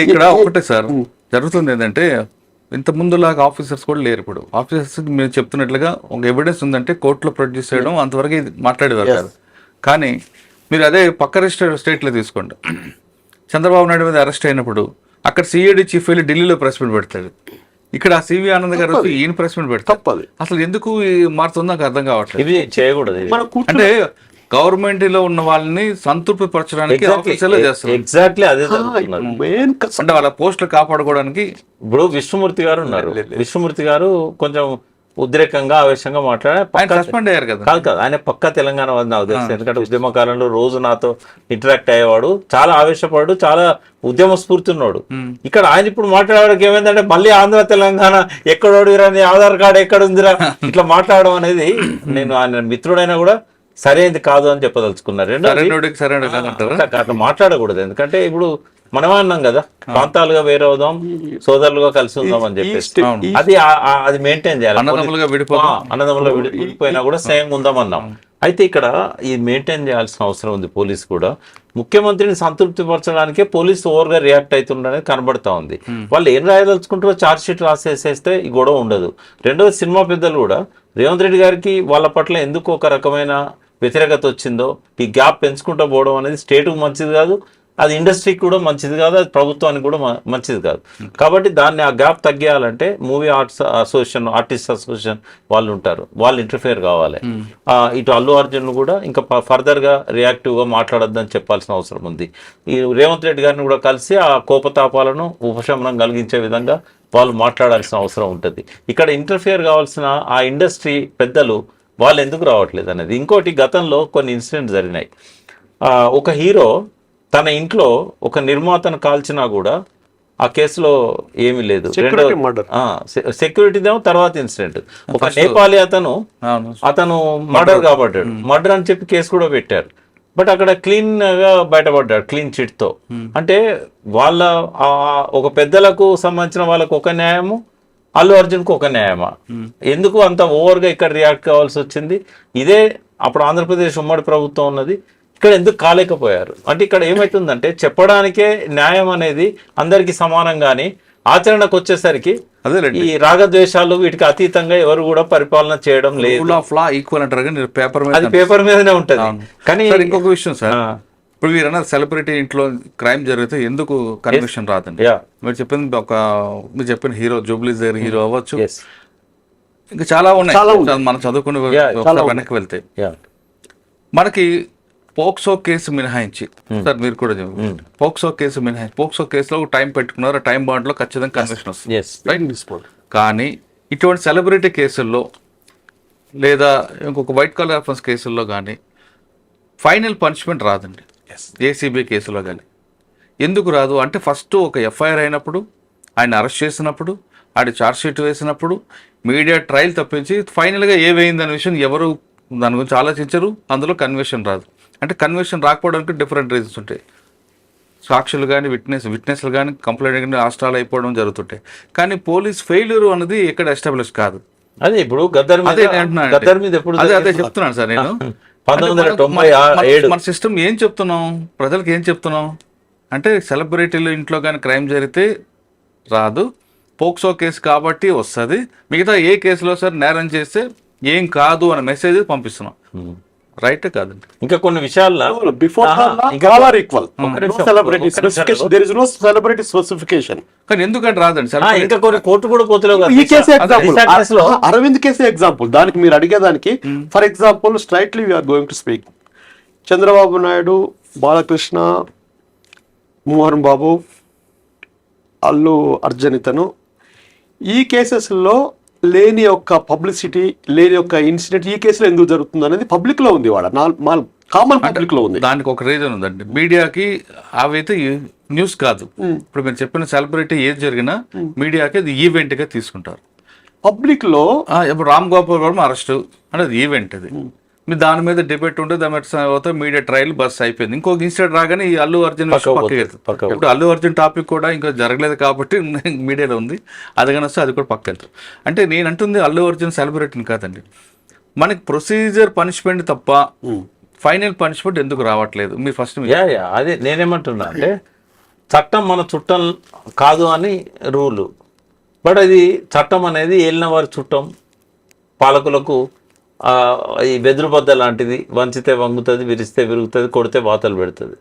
ఇక్కడ ఒకటే సార్ జరుగుతుంది ఏంటంటే ఇంత ముందులాగా ఆఫీసర్స్ కూడా లేరు. ఇప్పుడు ఆఫీసర్స్ మీరు చెప్తున్నట్లుగా ఒక ఎవిడెన్స్ ఉందంటే కోర్టులో ప్రొడ్యూస్ చేయడం అంతవరకు ఇది మాట్లాడేవారు కాదు. కానీ మీరు అదే పక్క స్టేట్లో తీసుకోండి. చంద్రబాబు నాయుడు మీద అరెస్ట్ అయినప్పుడు అక్కడ సిఐడి చీఫ్ వెళ్ళి ఢిల్లీలో ప్రెస్ మీట్ పెడతాడు. ఇక్కడ సివి ఆనంద్ గారు వచ్చి ఈయన ప్రెస్ మీట్ పెడతారు. అసలు ఎందుకు మారుతుందో నాకు అర్థం కావట్లేదు. ఇది చేయకూడదు. అంటే గవర్నమెంట్ లో ఉన్న వాళ్ళని సంతృప్తి పరచడానికి ఎగ్జాక్ట్లీ అదే అంటే వాళ్ళ పోస్టులు కాపాడుకోవడానికి. ఇప్పుడు విష్ణుమూర్తి గారు ఉన్నారు. విష్ణుమూర్తి గారు కొంచెం ఉద్రేకంగా ఆవేశంగా సస్పెండ్ అయ్యారు కదా. కాదు ఆయన పక్కా తెలంగాణ వాది నాకు తెలుసు. ఎందుకంటే ఉద్యమ కాలంలో రోజు నాతో ఇంటరాక్ట్ అయ్యేవాడు, చాలా ఆవేశపడు, చాలా ఉద్యమ స్ఫూర్తి ఉన్నాడు. ఇక్కడ ఆయన ఇప్పుడు మాట్లాడడానికి ఏమైందంటే మళ్ళీ ఆంధ్ర తెలంగాణ ఎక్కడోడిరా, నీ ఆధార్ కార్డు ఎక్కడ ఉందిరా, ఇట్లా మాట్లాడడం అనేది నేను ఆయన మిత్రుడైనా కూడా సరైనది కాదు అని చెప్పదలుచుకున్నారు. అట్లా మాట్లాడకూడదు. ఎందుకంటే ఇప్పుడు మనమే అన్నాం కదా, ప్రాంతాలుగా వేరే అవుదాం, సోదరులుగా కలిసి ఉందాం అని చెప్పేసి అది మెయింటైన్ చేయాలి. అన్నదమ్ములుగా విడిపోయినా కూడా సేమ్ ఉందాం అన్నాం. అయితే ఇక్కడ ఇది మెయింటైన్ చేయాల్సిన అవసరం ఉంది. పోలీస్ కూడా ముఖ్యమంత్రిని సంతృప్తి పరచడానికే పోలీస్ ఓవర్ గా రియాక్ట్ అవుతుండనేది కనబడతా ఉంది. వాళ్ళు ఏం రాయదలుచుకుంటారో ఛార్జ్ షీట్ రాసేసేస్తే ఈ గొడవ ఉండదు. రెండోది సినిమా పెద్దలు కూడా రేవంత్ రెడ్డి గారికి వాళ్ళ పట్ల ఎందుకు ఒక రకమైన వ్యతిరేకత వచ్చిందో, ఈ గ్యాప్ పెంచుకుంటూ పోవడం అనేది స్టేట్కు మంచిది కాదు, అది ఇండస్ట్రీకి కూడా మంచిది కాదు, అది ప్రభుత్వానికి కూడా మంచిది కాదు. కాబట్టి దాన్ని ఆ గ్యాప్ తగ్గియాలంటే movie arts association, artist association వాళ్ళు ఉంటారు, వాళ్ళు ఇంటర్ఫియర్ కావాలి. ఇటు అల్లు అర్జున్ కూడా ఇంకా ఫర్దర్గా రియాక్టివ్గా మాట్లాడొద్దని చెప్పాల్సిన అవసరం ఉంది. ఈ రేవంత్ రెడ్డి గారిని కూడా కలిసి ఆ కోపతాపాలను ఉపశమనం కలిగించే విధంగా వాళ్ళు మాట్లాడాల్సిన అవసరం ఉంటుంది. ఇక్కడ ఇంటర్ఫియర్ కావాల్సిన ఆ ఇండస్ట్రీ పెద్దలు వాళ్ళు ఎందుకు రావట్లేదు అనేది. ఇంకోటి, గతంలో కొన్ని ఇన్సిడెంట్స్ జరిగినాయి. ఒక హీరో తన ఇంట్లో ఒక నిర్మాతను కాల్చినా కూడా ఆ కేసులో ఏమీ లేదు. సెక్యూరిటీదేమో తర్వాత ఇన్సిడెంట్. ఒక నేపాలి అతను మర్డర్ కాబడ్డాడు. మర్డర్ అని చెప్పి కేసు కూడా పెట్టారు. బట్ అక్కడ క్లీన్ గా బయటపడ్డాడు, క్లీన్ చిట్ తో. అంటే వాళ్ళ ఒక పెద్దలకు సంబంధించిన వాళ్ళకు ఒక న్యాయము, అల్లు అర్జున్కు ఒక న్యాయమా? ఎందుకు అంత ఓవర్గా ఇక్కడ రియాక్ట్ కావాల్సి వచ్చింది? ఇదే అప్పుడు ఆంధ్రప్రదేశ్ ఉమ్మడి ప్రభుత్వం ఉన్నది, ఇక్కడ ఎందుకు కాలేకపోయారు? అంటే ఇక్కడ ఏమవుతుందంటే చెప్పడానికే న్యాయం అనేది అందరికి సమానంగాని ఆచరణకు వచ్చేసరికి ఈ రాగద్వేషాలు వీటికి అతీతంగా ఎవరు కూడా పరిపాలన చేయడం లేదు. అది పేపర్ మీదనే ఉంటది. కానీ ఇంకొక విషయం సార్, ఇప్పుడు మీరు అన్నారు సెలబ్రిటీ ఇంట్లో క్రైమ్ జరిగితే ఎందుకు కన్విక్షన్ రాదండి. మీరు చెప్పిన హీరో జూబ్లీస్ దగ్గర హీరో అవ్వచ్చు, ఇంకా చాలా ఉన్నాయి. మనం చదువుకునే వెనక్కి వెళ్తే మనకి పోక్సో కేసు మినహాయించి, సార్ మీరు కూడా పోక్సో కేసు మినహాయించి, పోక్సో కేసులో టైం పెట్టుకున్నారు, టైం బాండ్ లో ఖచ్చితంగా కన్విక్షన్ వస్తుంది. కానీ ఇటువంటి సెలబ్రిటీ కేసుల్లో లేదా ఇంకొక వైట్ కలర్ అఫెన్స్ కేసుల్లో కానీ ఫైనల్ పనిష్మెంట్ రాదండి. ఏసీబీ కేసులో కానీ ఎందుకు రాదు అంటే, ఫస్ట్ ఒక ఎఫ్ఐఆర్ అయినప్పుడు, ఆయన అరెస్ట్ చేసినప్పుడు, ఆడి ఛార్జ్ షీట్ వేసినప్పుడు మీడియా ట్రయల్ తప్పించి ఫైనల్గా ఏమైందనే విషయం ఎవరు దాని గురించి ఆలోచించరు. అందులో కన్విక్షన్ రాదు. అంటే కన్విక్షన్ రాకపోవడానికి డిఫరెంట్ రీజన్స్ ఉంటాయి. సాక్షులు కానీ విట్నెస్లు కానీ కంప్లైంట్ కానీ రాష్ట్రాలు అయిపోవడం జరుగుతుంటాయి. కానీ పోలీస్ ఫెయిల్యూర్ అనేది ఎక్కడ ఎస్టాబ్లిష్ కాదు. అదే ఇప్పుడు గద్దర్ మీద అదే చెప్తున్నాను సార్ నేను. 1997 మన సిస్టమ్ ఏం చెప్తున్నాం, ప్రజలకు ఏం చెప్తున్నాం అంటే, సెలబ్రిటీలు ఇంట్లో కానీ క్రైమ్ జరిగితే రాదు, పోక్సో కేసు కాబట్టి వస్తుంది, మిగతా ఏ కేసులో సార్ నేరం చేస్తే ఏం కాదు అనే మెసేజ్ పంపిస్తున్నాం. రైట్ కాదండి. ఇంకా కొన్ని విషయాల్లో కానీ ఎందుకంటే రాదండి. ఇంకా కొన్ని కోర్టు కూడా పోతలేవు. అరవింద్ కేసు ఎగ్జాంపుల్ దానికి మీరు అడిగేదానికి. For example straightly we are going to speak. Chandrababu Naidu, Balakrishna, Mohan Babu, Allu Arjun, ఇతను ఈ కేసెస్లో లేని యొక్క పబ్లిసిటీ, లేని యొక్క ఇన్సిడెంట్ ఈ కేసులో ఎందుకు జరుగుతుంది అనేది పబ్లిక్ లో ఉంది, వాడ కామన్ పబ్లిక్ లో ఉంది. దానికి ఒక రీజన్ ఉందండి. మీడియాకి అవైతే న్యూస్ కాదు. ఇప్పుడు మీరు చెప్పిన సెలబ్రిటీ ఏది జరిగినా మీడియాకి అది ఈవెంట్ గా తీసుకుంటారు. పబ్లిక్ లో ఇప్పుడు రామ్ గోపాల్ వర్మ అరెస్ట్ అంటే అది ఈవెంట్. అది మీరు దాని మీద డిబేట్ ఉంటే దాని మీద మీడియా ట్రయల్ బస్ అయిపోయింది. ఇంకొక ఇన్సిడెంట్ రాగానే ఈ అల్లు అర్జున్ ఇప్పుడు అల్లు అర్జున్ టాపిక్ కూడా ఇంకా జరగలేదు కాబట్టి మీడియాలో ఉంది, అది కానీ వస్తే అది కూడా పక్క వెళ్తారు. అంటే నేను అంటుంది అల్లు అర్జున్ సెలబ్రిటీని కాదండి, మనకి ప్రొసీజర్ పనిష్మెంట్ తప్ప ఫైనల్ పనిష్మెంట్ ఎందుకు రావట్లేదు? మీరు ఫస్ట్ అదే నేనేమంటున్నా అంటే చట్టం మన చుట్టం కాదు అని రూలు. బట్ అది చట్టం అనేది ఏలిన వారి చుట్టం, పాలకులకు ఈ వెదురుబద్ద లాంటిది. వంచితే వంగుతుంది, విరిస్తే విరుగుతుంది, కొడితే వాతలు పెడుతుంది.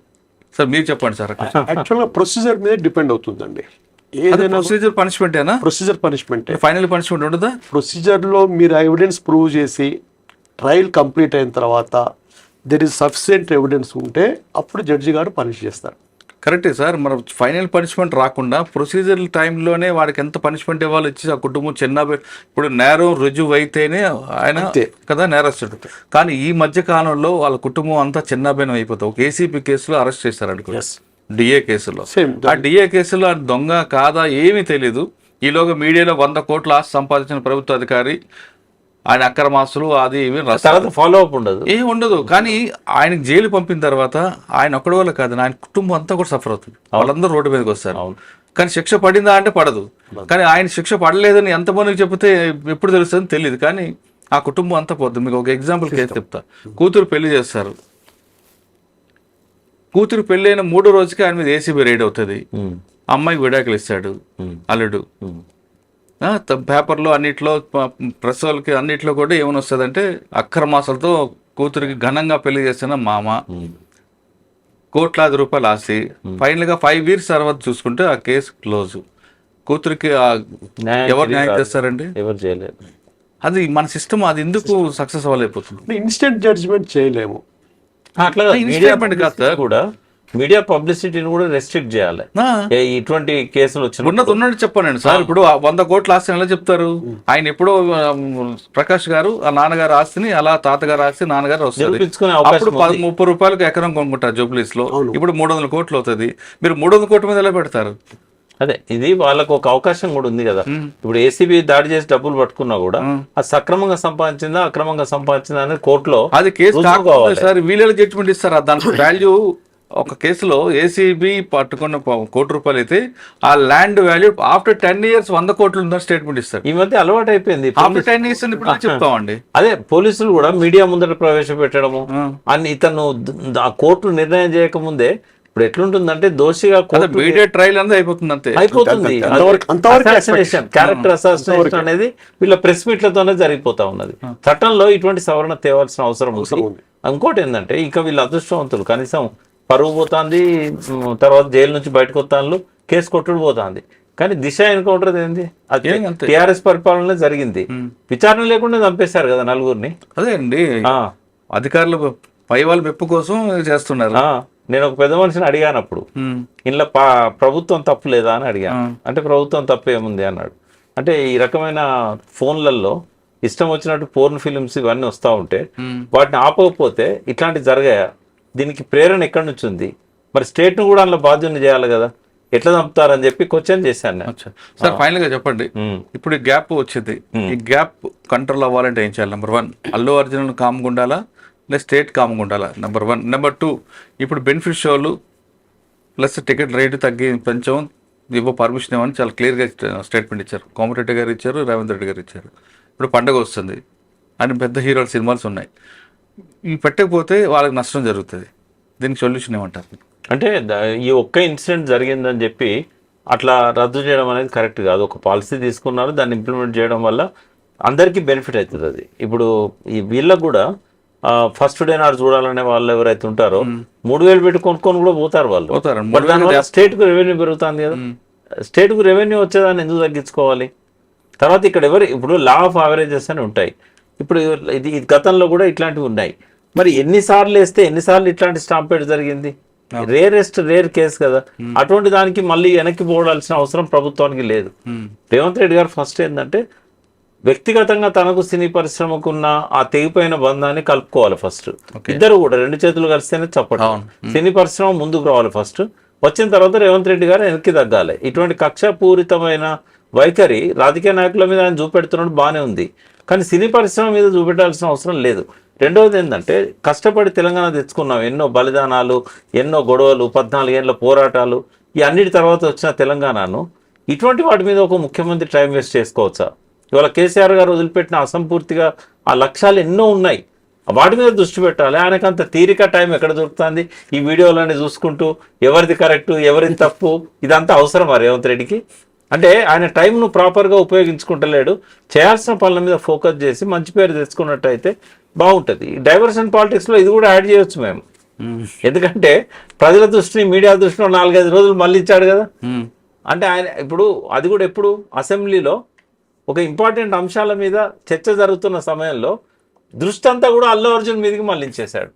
సార్ మీరు చెప్పండి సార్. యాక్చువల్గా ప్రొసీజర్ మీద డిపెండ్ అవుతుందండి. ఏదైనా ప్రొసీజర్ పనిష్మెంటేనా? Procedure punishment. ఫైనల్ పనిష్మెంట్ ఉండదా? ప్రొసీజర్లో మీరు ఎవిడెన్స్ ప్రూవ్ చేసి ట్రయల్ కంప్లీట్ అయిన తర్వాత దెర్ ఇస్ సఫిషియెంట్ ఎవిడెన్స్ ఉంటే అప్పుడు జడ్జి గారు పనిష్ చేస్తారు. కరెక్టే సార్. మన ఫైనల్ పనిష్మెంట్ రాకుండా ప్రొసీజర్ టైంలోనే వాడికి ఎంత పనిష్మెంట్ ఇవ్వాలో ఇచ్చి ఆ కుటుంబం చిన్న ఇప్పుడు నేరం రుజువు అయితేనే ఆయన కదా నేరస్తుడు. కానీ ఈ మధ్య కాలంలో వాళ్ళ కుటుంబం అంతా చిన్నభిన్నం అయిపోతుంది. ఒక ఏసీపీ కేసులో అరెస్ట్ చేశారు అనుకో, డిఏ కేసులో. ఆ డిఏ కేసులో ఆ దొంగ కాదా ఏమీ తెలీదు. ఈలోగా మీడియాలో 100 కోట్ల ఆస్తి సంపాదించిన ప్రభుత్వ అధికారి, ఆయన అక్రమాస్తులు అది ఇవి తర్వాత ఫాలో అప్ ఉండదు, ఏం ఉండదు. కానీ ఆయనకి జైలు పంపిన తర్వాత ఆయన ఒక్కడి వల్ల కాదు, ఆయన కుటుంబం అంతా కూడా సఫర్ అవుతుంది. వాళ్ళందరూ రోడ్డు మీదకి వస్తారు. కానీ శిక్ష పడిందా అంటే పడదు. కానీ ఆయన శిక్ష పడలేదని ఎంతమందికి చెప్తే ఎప్పుడు తెలుస్తుందని తెలియదు. కానీ ఆ కుటుంబం అంతా పోతుంది. మీకు ఒక ఎగ్జాంపుల్ కేసు చెప్తా. కూతురు పెళ్లి చేస్తారు. కూతురు పెళ్ళైన 3వ రోజుకి ఆయన మీద ఏసీబీ రైడ్ అవుతుంది. అమ్మాయికి విడాకులు ఇస్తాడు అల్లుడు. పేపర్లో అన్నిట్లో, ప్రెస్ వాళ్ళకి అన్నిట్లో కూడా ఏమని వస్తుందంటే అక్రమాసాలతో కూతురికి ఘనంగా పెళ్లి చేసిన మామ, కోట్లాది రూపాయలు ఆస్తి. ఫైనల్గా 5 years తర్వాత చూసుకుంటే ఆ కేసు క్లోజ్. కూతురికి ఎవరు న్యాయం చేస్తారండి? ఎవరు చేయలేరు. అది మన సిస్టమ్, అది ఎందుకు సక్సెస్ అవ్వలేకపోతుంది? ఇన్స్టెంట్ జడ్జిమెంట్ చేయలేము. అట్లా కూడా మీడియా పబ్లిసిటీని కూడా రెస్ట్రిక్ట్ చేయాలి. ఇటువంటి కేసులు ఉన్నట్టు చెప్పానండి సార్. ఇప్పుడు 100 కోట్ల ఆస్తిని ఎలా చెప్తారు? ఆయన ఎప్పుడో ప్రకాష్ గారు ఆ నాన్నగారు ఆస్తిని అలా తాతగారు ఆస్తి నాన్నగారు వస్తుంది. అప్పుడు 30 రూపాయలకు ఎకరం కొనుక్కుంటారు జూబ్లీస్ లో. ఇప్పుడు 300 కోట్లు అవుతుంది. మీరు 300 కోట్ల మీద ఎలా పెడతారు? అదే ఇది వాళ్ళకు ఒక అవకాశం కూడా ఉంది కదా. ఇప్పుడు ఏసీబీ దాడి చేసి డబ్బులు పట్టుకున్నా కూడా అది సక్రమంగా సంపాదించిందా అక్రమంగా సంపాదించిందా అనేది కోర్టులో అది కేసు సార్ వీళ్ళ జడ్జిమెంట్ ఇస్తారు. దానికి వాల్యూ ఒక కేసులో ఏసీబీ పట్టుకున్న 1 కోటి రూపాయలు అయితే ఆ ల్యాండ్ వాల్యూ ఆఫ్టర్ 10 years 100 కోట్లు ఉందని స్టేట్మెంట్ ఇస్తారు. ఈ మధ్య అలవాటు అయిపోయింది. ఆఫ్టర్ 10 years ఇప్పుడు చెప్తామండి. అదే పోలీసులు కూడా మీడియా ముందర ప్రవేశపెట్టడము అని ఇతను ఆ కోర్టు నిర్ణయం చేయకముందే ఇప్పుడు ఎట్లుంటుందంటే దోషిగా మీడియా ట్రయల్ అనేది అయిపోతుంది. అంతే అయిపోతుంది. క్యారెక్టర్ అసాసినేషన్ అనేది వీళ్ళ ప్రెస్ మీట్లతోనే జరిగిపోతా ఉన్నది. చట్టంలో ఇటువంటి సవరణ తేవాల్సిన అవసరం ఉంది. ఇంకోటి ఏంటంటే ఇంకా వీళ్ళ అదృష్టవంతులు, కనీసం పరువు పోతుంది, తర్వాత జైలు నుంచి బయటకు వస్తాను, కేసు కొట్టుడు పోతుంది. కానీ దిశ ఎన్కౌంటర్ ఏంది? అది టిఆర్ఎస్ పరిపాలనలో జరిగింది. విచారణ లేకుండా చంపేశారు కదా 4గురిని. అదే అండి, అధికారులు పై వాళ్ళ మెప్పు కోసం చేస్తున్నారు. నేను ఒక పెద్ద మనిషిని అడిగాను అప్పుడు, ఇంట్లో ప్రభుత్వం తప్పు లేదా అని అడిగాను. అంటే ప్రభుత్వం తప్పు ఏముంది అన్నాడు. అంటే ఈ రకమైన ఫోన్లలో ఇష్టం వచ్చినట్టు పోర్న్ ఫిలిమ్స్ ఇవన్నీ వస్తూ ఉంటే వాటిని ఆపకపోతే ఇట్లాంటివి జరిగాయా? దీనికి ప్రేరణ ఎక్కడి నుంచి ఉంది? మరి స్టేట్ను కూడా అందులో బాధ్యత చేయాలి కదా. ఎట్లా చంపుతారని చెప్పి క్వశ్చన్ చేశాను. సార్ ఫైనల్ గా చెప్పండి, ఇప్పుడు గ్యాప్ వచ్చింది, ఈ గ్యాప్ కంట్రోల్ అవ్వాలంటే ఏం చేయాలి? నెంబర్ 1 అల్లు అర్జున్ కామ్గా ఉండాలా, లేదా స్టేట్ కామ్గా ఉండాలా? నెంబర్ 1. నెంబర్ 2 ఇప్పుడు బెనిఫిట్ షోలు ప్లస్ టికెట్ రేటు పెంచాం, ఇవ్వ పర్మిషన్ ఇవ్వని చాలా క్లియర్గా స్టేట్మెంట్ ఇచ్చారు. కోమటిరెడ్డి గారు ఇచ్చారు, రేవంత్ రెడ్డి గారు ఇచ్చారు. ఇప్పుడు పండగ వస్తుంది అని పెద్ద హీరోల సినిమాలు ఉన్నాయి. ఇవి పెట్టకపోతే వాళ్ళకి నష్టం జరుగుతుంది. దీనికి సొల్యూషన్ ఏమంటారు? అంటే ఈ ఒక్క ఇన్సిడెంట్ జరిగిందని చెప్పి అట్లా రద్దు చేయడం అనేది కరెక్ట్ కాదు. ఒక పాలసీ తీసుకున్నారు, దాన్ని ఇంప్లిమెంట్ చేయడం వల్ల అందరికీ బెనిఫిట్ అవుతుంది. అది ఇప్పుడు ఈ వీళ్ళకు కూడా ఫస్ట్ డే నాడు చూడాలనే వాళ్ళు ఎవరైతే ఉంటారో 3000 పెట్టి కొనుక్కొని కూడా పోతారు వాళ్ళు. బట్ దానివల్ల స్టేట్కు రెవెన్యూ పెరుగుతుంది కదా. స్టేట్కు రెవెన్యూ వచ్చేదాన్ని ఎందుకు తగ్గించుకోవాలి? తర్వాత ఇక్కడ ఇప్పుడు లా ఆఫ్ యావరేజెస్ అని ఉంటాయి. ఇప్పుడు ఇది గతంలో కూడా ఇట్లాంటివి ఉన్నాయి. మరి ఎన్నిసార్లు వేస్తే ఎన్నిసార్లు ఇట్లాంటి స్టాంపేడ్ జరిగింది? రేర్ కేసు కదా. అటువంటి దానికి మళ్ళీ వెనక్కి పోవాల్సిన అవసరం ప్రభుత్వానికి లేదు. రేవంత్ రెడ్డి గారు ఫస్ట్ ఏంటంటే వ్యక్తిగతంగా తనకు సినీ పరిశ్రమకు ఉన్న ఆ తెగిపోయిన బంధాన్ని కలుపుకోవాలి. ఫస్ట్ ఇద్దరు కూడా 2 చేతులు కలిస్తేనే చెప్పడం. సినీ పరిశ్రమ ముందుకు రావాలి ఫస్ట్. వచ్చిన తర్వాత రేవంత్ రెడ్డి గారు వెనక్కి తగ్గాలి. ఇటువంటి కక్షపూరితమైన వైఖరి రాజకీయ నాయకుల మీద ఆయన చూపెడుతున్నాడు, బాగానే ఉంది. కానీ సినీ పరిశ్రమ మీద చూపెట్టాల్సిన అవసరం లేదు. రెండవది ఏంటంటే కష్టపడి తెలంగాణ తెచ్చుకున్నాం, ఎన్నో బలిదానాలు, ఎన్నో గొడవలు, 14 ఏళ్ళ పోరాటాలు, ఈ అన్నిటి తర్వాత వచ్చిన తెలంగాణను ఇటువంటి వాటి మీద ఒక ముఖ్యమంత్రి టైం వేస్ట్ చేసుకోవచ్చా? ఇవాళ కేసీఆర్ గారు వదిలిపెట్టిన అసంపూర్తిగా ఆ లక్ష్యాలు ఎన్నో ఉన్నాయి. వాటి మీద దృష్టి పెట్టాలి. ఆయనకంత తీరిక టైం ఎక్కడ దొరుకుతుంది ఈ వీడియోలన్నీ చూసుకుంటూ ఎవరిది కరెక్ట్ ఎవరిది తప్పు ఇదంతా అవసరమా రేవంత్ రెడ్డికి? అంటే ఆయన టైంను ప్రాపర్గా ఉపయోగించుకుంటలేడు. చేయాల్సిన పనుల మీద ఫోకస్ చేసి మంచి పేరు తెచ్చుకున్నట్టయితే బాగుంటుంది. డైవర్షన్ పాలిటిక్స్లో ఇది కూడా యాడ్ చేయొచ్చు మేము, ఎందుకంటే ప్రజల దృష్టిని మీడియా దృష్టిలో 4-5 రోజులు మళ్ళీ ఇచ్చాడు కదా. అంటే ఆయన ఇప్పుడు అది కూడా ఎప్పుడు అసెంబ్లీలో ఒక ఇంపార్టెంట్ అంశాల మీద చర్చ జరుగుతున్న సమయంలో దృష్టి అంతా కూడా అల్లు అర్జున్ మీదకి మళ్ళించేశాడు.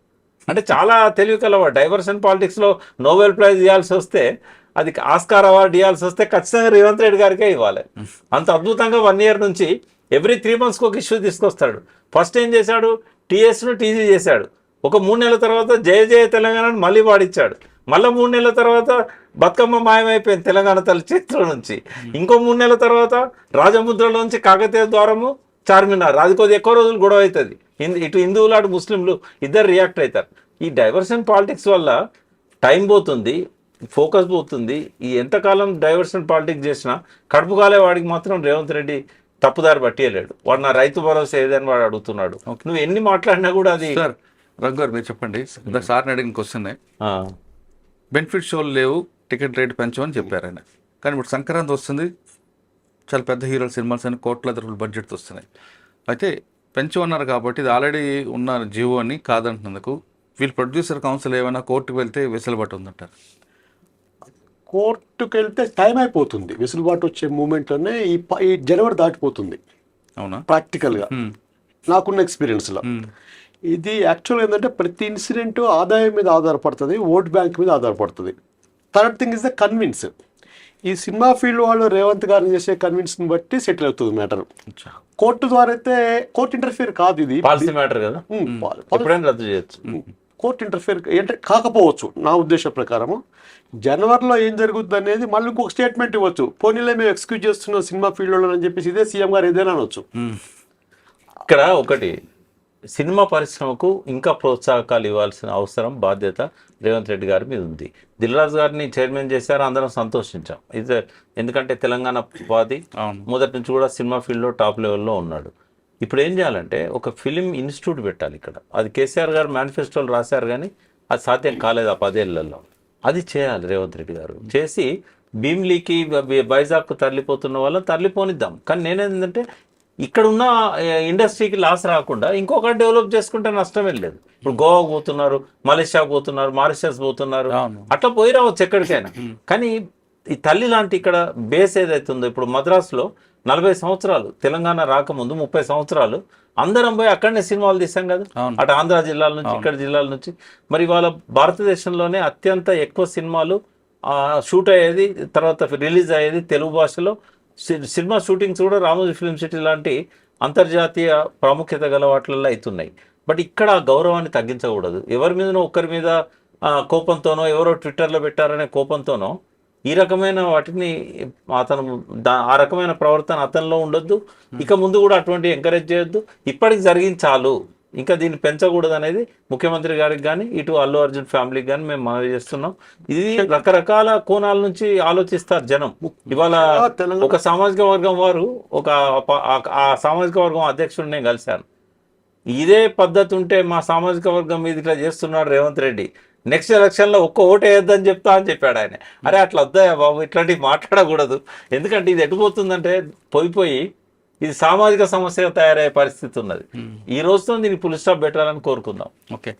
అంటే చాలా తెలివి కలవాడు. డైవర్షన్ పాలిటిక్స్లో నోబెల్ ప్రైజ్ ఇవ్వాల్సి వస్తే, అది ఆస్కార్ అవార్డు ఇవ్వాల్సి వస్తే ఖచ్చితంగా రేవంత్ రెడ్డి గారికే ఇవ్వాలి. అంత అద్భుతంగా 1 year నుంచి ఎవ్రీ 3 months ఒక ఇష్యూ తీసుకొస్తాడు. ఫస్ట్ ఏం చేశాడు, టీఎస్ను టీజీ చేశాడు. ఒక 3 నెలల తర్వాత జయ జయ తెలంగాణను మళ్ళీ వాడిచ్చాడు. మళ్ళీ 3 నెలల తర్వాత బతుకమ్మ మాయమైపోయింది తెలంగాణ తల్లి చేతిలో నుంచి. ఇంకో 3 నెలల తర్వాత రాజముద్రలోంచి కాకతీయ ద్వారము చార్మినార్, అది కొద్ది ఎక్కువ రోజులు గొడవ అవుతుంది. ఇటు హిందువులు అటు ముస్లింలు ఇద్దరు రియాక్ట్ అవుతారు. ఈ డైవర్షన్ పాలిటిక్స్ వల్ల టైం పోతుంది, ఫోకస్ పోతుంది. ఈ ఎంతకాలం డైవర్షన్ పాలిటిక్స్ చేసినా కడుపు కాలే వాడికి మాత్రం రేవంత్ రెడ్డి తప్పుదారి పట్టియలేడు. వాడు నా రైతు భరోసా ఏదని వాడు అడుగుతున్నాడు. నువ్వు ఎన్ని మాట్లాడినా కూడా అది. సార్ రఘు గారు మీరు చెప్పండి, సార్ని అడిగిన క్వశ్చన్ బెనిఫిట్ షోలు లేవు, టికెట్ రేట్ పెంచమని చెప్పారు ఆయన. కానీ ఇప్పుడు సంక్రాంతి వస్తుంది, చాలా పెద్ద హీరోల సినిమాస్ అని కోట్ల బడ్జెట్తో వస్తున్నాయి. అయితే పెంచమన్నారు కాబట్టి ఇది ఆల్రెడీ ఉన్న జీవో అని కాదంటున్నందుకు వీళ్ళు ప్రొడ్యూసర్ కౌన్సిల్ ఏమైనా కోర్టుకు వెళ్తే వెసులుబాటు ఉందంటారు? కోర్టుకు వెళ్తే టైం అయిపోతుంది. వెసులుబాటు వచ్చే మూమెంట్లోనే ఈ జనవరి దాటిపోతుంది. అవునా? ప్రాక్టికల్గా నాకున్న ఎక్స్పీరియన్స్లో ఇది యాక్చువల్గా ఏంటంటే ప్రతి ఇన్సిడెంట్ ఆదాయం మీద ఆధారపడుతుంది, ఓట్ బ్యాంక్ మీద ఆధారపడుతుంది. Third thing is the convince. ఈ సినిమా ఫీల్డ్ వాళ్ళు రేవంత్ గారిని చేసే కన్విన్స్ని బట్టి సెటిల్ అవుతుంది మ్యాటర్. కోర్టు ద్వారా అయితే కోర్టు ఇంటర్ఫియర్ కాదు, ఇది పాలసీ మ్యాటర్ కదా, ఎప్పుడైనా రద్దు చేయొచ్చు. కోర్టు ఇంటర్ఫియర్ అంటే కాకపోవచ్చు నా ఉద్దేశం ప్రకారము. జనవరిలో ఏం జరుగుతుంది అనేది మళ్ళీ ఇంకొక స్టేట్మెంట్ ఇవ్వచ్చు, పోనీలే మేము ఎక్స్క్యూజ్ చేస్తున్నాం సినిమా ఫీల్డ్లో అని చెప్పేసి ఇదే సీఎం గారు ఏదైనా అనొచ్చు. ఇక్కడ ఒకటి, సినిమా పరిశ్రమకు ఇంకా ప్రోత్సాహకాలు ఇవ్వాల్సిన అవసరం బాధ్యత రేవంత్ రెడ్డి గారి మీద ఉంది. దిల్ రాజు గారిని చైర్మన్ చేశారు, అందరం సంతోషించాం. ఇది ఎందుకంటే తెలంగాణ వాది, మొదటి నుంచి కూడా సినిమా ఫీల్డ్లో టాప్ లెవెల్లో ఉన్నాడు. ఇప్పుడు ఏం చేయాలంటే ఒక ఫిలిం ఇన్స్టిట్యూట్ పెట్టాలి ఇక్కడ. అది కేసీఆర్ గారు మేనిఫెస్టోలు రాశారు కానీ అది సాధ్యం కాలేదు ఆ 10 ఏళ్లలో. అది చేయాలి రేవంత్ రెడ్డి గారు. చేసి భీమ్లీకి వైజాగ్కు తరలిపోతున్న వాళ్ళని తరలిపోనిద్దాం. కానీ నేనేంటంటే ఇక్కడ ఉన్న ఇండస్ట్రీకి లాస్ రాకుండా ఇంకొకటి డెవలప్ చేసుకుంటే నష్టమే లేదు. ఇప్పుడు గోవాకు పోతున్నారు, మలేషియాకు పోతున్నారు, మారిషస్ పోతున్నారు, అట్లా పోయి రావచ్చు ఎక్కడికైనా. కానీ ఈ తల్లి లాంటి ఇక్కడ బేస్ ఏదైతే ఉందో, ఇప్పుడు మద్రాసులో 40 సంవత్సరాలు తెలంగాణ రాకముందు 30 సంవత్సరాలు అందరం పోయి అక్కడనే సినిమాలు తీసాం కదా, అటు ఆంధ్ర జిల్లాల నుంచి ఇక్కడ జిల్లాల నుంచి. మరి ఇవాళ భారతదేశంలోనే అత్యంత ఎక్కువ సినిమాలు షూట్ అయ్యేది, తర్వాత రిలీజ్ అయ్యేది తెలుగు భాషలో. సినిమా షూటింగ్స్ కూడా రామోజీ ఫిల్మ్ సిటీ లాంటి అంతర్జాతీయ ప్రాముఖ్యత గల వాటిల్లో అవుతున్నాయి. బట్ ఇక్కడ గౌరవాన్ని తగ్గించకూడదు. ఎవరి మీదనో ఒక్కరి మీద కోపంతోనో, ఎవరో ట్విట్టర్లో పెట్టారనే కోపంతోనో ఈ రకమైన వాటిని అతను ఆ రకమైన ప్రవర్తన అతనిలో ఉండొద్దు. ఇక ముందు కూడా అటువంటి ఎంకరేజ్ చేయొద్దు. ఇప్పటికి జరిగింది చాలు, ఇంకా దీన్ని పెంచకూడదు అనేది ముఖ్యమంత్రి గారికి కానీ ఇటు అల్లు అర్జున్ ఫ్యామిలీకి కానీ మేము మనవి చేస్తున్నాం. ఇది రకరకాల కోణాల నుంచి ఆలోచిస్తారు జనం. ఇవాళ ఒక సామాజిక వర్గం వారు ఆ సామాజిక వర్గం అధ్యక్షుడిని నేను కలిశాను. ఇదే పద్ధతి ఉంటే మా సామాజిక వర్గం మీద ఇట్లా చేస్తున్నాడు రేవంత్ రెడ్డి, నెక్స్ట్ ఎలక్షన్లో ఒక్క ఓటు వేయొద్దని చెప్తా అని చెప్పాడు ఆయన. అరే అట్లా వద్దాయా బాబు, ఇట్లాంటివి మాట్లాడకూడదు. ఎందుకంటే ఇది ఎటుపోతుందంటే పోయి ఇది సామాజిక సమస్యగా తయారయ్యే పరిస్థితి ఉన్నది. ఈ రోజుతో దీన్ని ఫుల్ స్టాప్ పెట్టాలని కోరుకుందాం. ఓకే.